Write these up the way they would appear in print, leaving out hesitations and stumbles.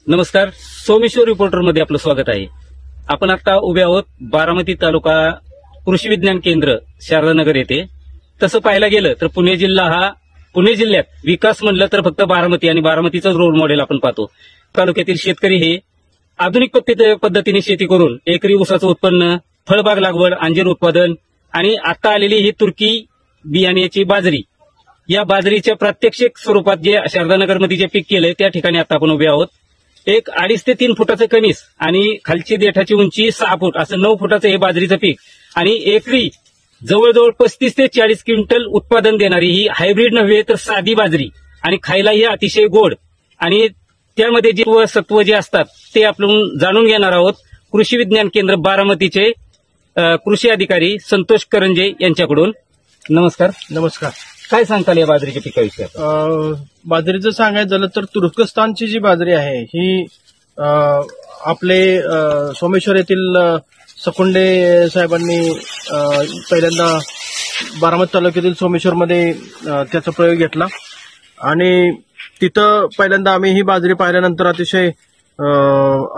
नमस्कार, सोमेश्वर रिपोर्टरमध्ये आपलं स्वागत आहे. आपण आता उभे आहोत बारामती तालुका कृषी विज्ञान केंद्र शारदानगर येथे. तसं पाहायला गेलं तर पुणे जिल्ह्यात विकास म्हणलं तर फक्त बारामती आणि बारामतीचंच रोल मॉडेल आपण पाहतो. तालुक्यातील शेतकरी हे आधुनिक पद्धतीने शेती करून एकरी ऊसाचं उत्पन्न, फळबाग लागवड, अंजीर उत्पादन आणि आता आलेली ही तुर्की बियाण्याची बाजरी, या बाजरीच्या प्रात्यक्षिक स्वरूपात जे शारदानगरमध्ये जे पीक केलंय त्या ठिकाणी आता आपण उभे आहोत. एक 2.5 ते 3 फुटाचं कणीस आणि खालची देठाची उंची 6 फूट असं 9 फुटाचं हे बाजरीचं पीक आणि एकरी जवळजवळ 35 ते 40 क्विंटल उत्पादन देणारी ही हायब्रिड नव्हे तर साधी बाजरी आणि खायलाही अतिशय गोड आणि त्यामध्ये जे सत्व जे असतात ते आपण जाणून घेणार आहोत कृषी विज्ञान केंद्र बारामतीचे कृषी अधिकारी संतोष करंजे यांच्याकडून. नमस्कार. नमस्कार. काय सांगताल या बाजरीच्या पिकाविषयी? बाजरीचं सांगायचं झालं तर तुर्कस्तानची जी बाजरी आहे ही आपले सोमेश्वर येथील सकुंडे साहेबांनी पहिल्यांदा बारामती तालुक्यातील सोमेश्वरमध्ये त्याचा प्रयोग घेतला आणि तिथं पहिल्यांदा आम्ही ही बाजरी पाहिल्यानंतर अतिशय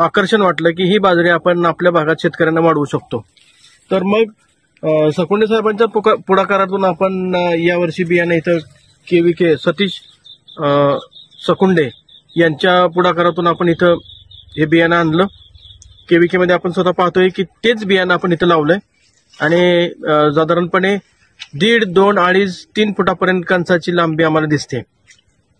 आकर्षण वाटलं की ही बाजरी आपण आपल्या भागात शेतकऱ्यांना वाढवू शकतो. तर मग सकुंडे साहेबांच्या पुढाकारातून आपण यावर्षी बियाणे इथं केवीके सतीश सकुंडे यांच्या पुढाकारातून आपण इथं हे बियाणं आणलं. केवीके मध्ये आपण स्वतः पाहतोय की तेच बियाणं आपण इथं लावलंय आणि साधारणपणे 1.5, 2, 2.5, 3 फुटापर्यंत कंचाची लांबी आम्हाला दिसते.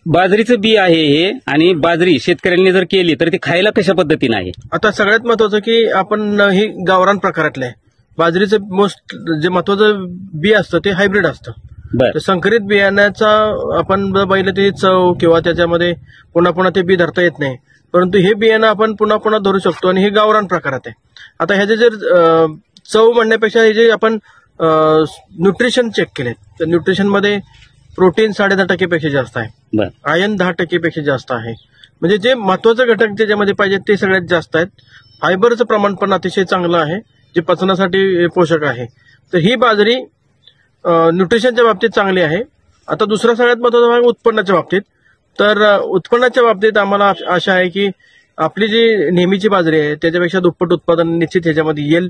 बाजरीचं बी आहे हे आणि बाजरी शेतकऱ्यांनी जर केली तर ती खायला कशा पद्धतीने आहे? आता सगळ्यात महत्वाचं की आपण ही गावरान प्रकारातलं आहे. बाजरीचं मोस्ट जे महत्वाचं बी असतं ते हायब्रिड असतं. तर संकरित बियाण्याचा आपण बघितलं ते चव किंवा त्याच्यामध्ये पुन्हा पुन्हा ते बी धरता येत नाही, परंतु हे बियाणं आपण पुन्हा पुन्हा धरू शकतो आणि हे गावरान प्रकारात आहे. आता ह्याचे जर चव म्हणण्यापेक्षा हे जे आपण न्यूट्रिशन चेक केले तर न्यूट्रिशनमध्ये प्रोटीन 10.5% पेक्षा जास्त आहे, आयर्न 10% पेक्षा जास्त आहे. म्हणजे जे महत्वाचे घटक ज्याच्यामध्ये पाहिजे ते सगळ्यात जास्त आहेत. फायबरचं प्रमाण पण अतिशय चांगलं आहे जे पचनासाठी पोषक आहे. तर ही बाजरी न्यूट्रिशनच्या बाबतीत चांगली आहे. आता दुसरा सगळ्यात महत्वाचा भाग उत्पन्नाच्या बाबतीत. तर उत्पन्नाच्या बाबतीत आम्हाला आशा आहे की आपली जी नेहमीची बाजरी आहे त्याच्यापेक्षा दुप्पट उत्पादन निश्चित ह्याच्यामध्ये येईल.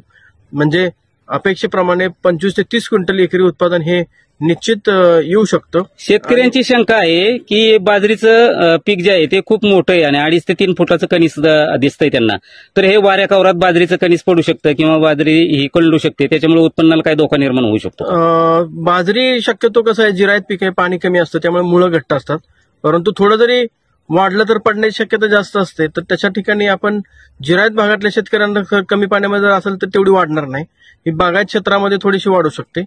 म्हणजे अपेक्षेप्रमाणे 25 ते 30 क्विंटल एकरी उत्पादन हे निश्चित येऊ शकतं. शेतकऱ्यांची शंका आहे की बाजरीचं पीक जे आहे ते खूप मोठं आहे आणि 2.5 ते 3 फुटाचं कणीस दिसतंय त्यांना, तर हे वाऱ्या कवरात बाजरीचं कणीस पडू शकतं किंवा बाजरी ही कळू शकते, त्याच्यामुळे उत्पन्नाला काय धोका निर्माण होऊ शकतो? बाजरी शक्यतो कसं आहे, जिरायत पीक आहे, पाणी कमी असतं त्यामुळे मुळं घट्ट असतात, परंतु थोडं जरी वाढलं तर पडण्याची शक्यता जास्त असते. तर त्याच्या ठिकाणी आपण जिरायत भागातल्या शेतकऱ्यांना कमी पाण्यामध्ये जर असेल तर तेवढी वाढणार नाही. ही बागायत क्षेत्रामध्ये थोडीशी वाढू शकते.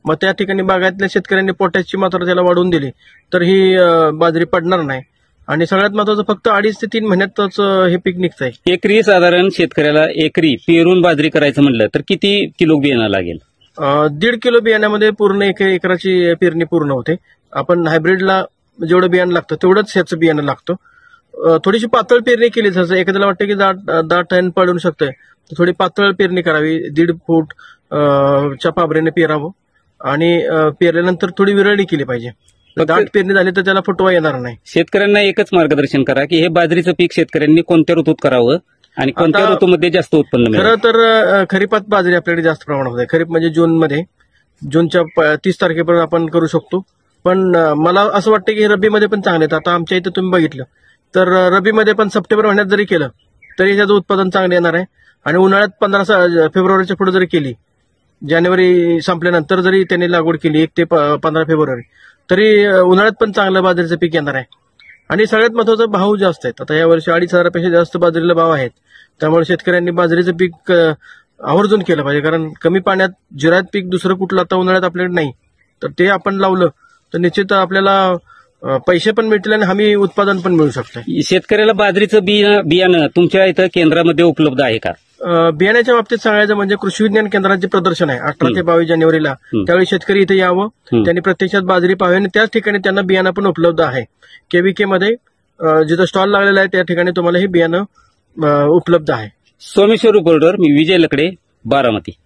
मग त्या ठिकाणी बागायतल्या शेतकऱ्यांनी पोटॅशची मात्रा त्याला वाढवून दिली तर ही बाजरी पडणार नाही. आणि सगळ्यात महत्वाचं फक्त 2.5 ते 3 महिन्यातच हे पीक निघतंय. एकरी साधारण शेतकऱ्याला एकरी पेरून बाजरी करायचं म्हणलं तर किती किलो बियाणं लागेल? 1.5 किलो बियाण्यामध्ये पूर्ण एकराची पेरणी पूर्ण होते. आपण हायब्रिडला जेवढं बियाणं लागतं तेवढंच ह्याचं बियाणं लागतं. थोडीशी पातळ पेरणी केली जसं एखाद्याला वाटतं की दाट पडू शकतंय तर थोडी पातळ पेरणी करावी. 1.5 फूट च्या पाबरेने पेरावं आणि पेरल्यानंतर थोडी विरळणी केली पाहिजे. दाट पेरणी झाली तर त्याला फुटवा येणार नाही. शेतकऱ्यांना एकच मार्गदर्शन करा की हे बाजरीचं पीक शेतकऱ्यांनी कोणत्या ऋतूत करावं आणि कोणत्या ऋतूमध्ये जास्त उत्पन्न मिळेल? खरं तर खरीपात बाजरी आपल्याकडे जास्त प्रमाणात आहे. खरीप म्हणजे जूनच्या 30 तारखेपर्यंत आपण करू शकतो. पण मला असं वाटतं की रब्बीमध्ये पण चांगले आहेत. आता आमच्या इथं तुम्ही बघितलं तर रब्बीमध्ये पण सप्टेंबर महिन्यात जरी केलं तरी त्याचं उत्पादन चांगलं येणार आहे. आणि उन्हाळ्यात 15 फेब्रुवारीच्या पुढे जरी केली, जानेवारी संपल्यानंतर जरी त्यांनी लागवड केली 1 ते 15 फेब्रुवारी, तरी उन्हाळ्यात पण चांगलं बाजरीचं पीक येणार आहे. आणि सगळ्यात महत्वाचा भाव जास्त आहेत. आता यावर्षी 2,500 पेक्षा जास्त बाजरीला भाव आहेत. त्यामुळे शेतकऱ्यांनी बाजरीचं पीक आवर्जून केलं पाहिजे. कारण कमी पाण्यात जिरायत पीक दुसरं कुठलं आता उन्हाळ्यात आपल्याकडे नाही, तर ते आपण लावलं तर निश्चित आपल्याला पैसे पण मिळतील आणि हमी उत्पादन पण मिळू शकतं. शेतकऱ्याला बाजरीचं बियाणं तुमच्या इथं केंद्रामध्ये उपलब्ध आहे का? बियाण्याच्या बाबतीत सांगायचं म्हणजे कृषी विज्ञान केंद्राचे प्रदर्शन आहे 18 ते 22 जानेवारीला. त्यावेळी शेतकरी इथे यावं, त्यांनी प्रत्यक्षात बाजरी पाहावी आणि त्याच ठिकाणी त्यांना बियाणं पण उपलब्ध आहे. केवीके मध्ये जिथं स्टॉल लागलेला आहे त्या ठिकाणी तुम्हाला हे बियाणं उपलब्ध आहे. सोमेश्वर रिपोर्टर मी विजय लकडे, बारामती.